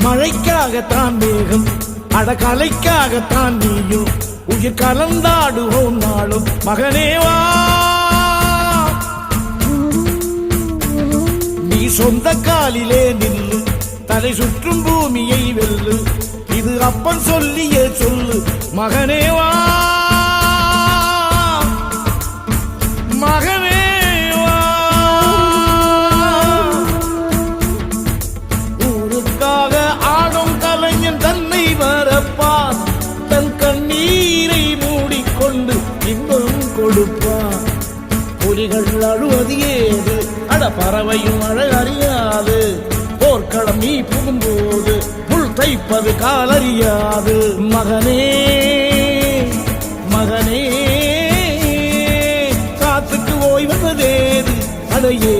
மழைக்காகத்தான் மேகம், அடகலைக்காகத்தான் நீயும், உயிர் கலந்தாடுவோம் நாளும். மகனேவா நீ சொந்த காலிலே நில்லு, தலை சுற்றும் பூமியை வெல்லு, இது அப்பன் சொல்லியே சொல்லு. மகனேவா மகனேவா ஊருக்காக ஆடும் கலைஞன் தன்னை வரப்பான், தன் கண்ணீரை மூடிக்கொண்டு இன்பம் கொடுப்பான். புலிகள் அழுவது ஏது, அட பறவையும் அழகறியாது, போர்க்களம் நீ புகும்போது முள் தைப்பது காலறியாது. மகனே மகனே காத்துக்கு ஓய்வதேது, அடையே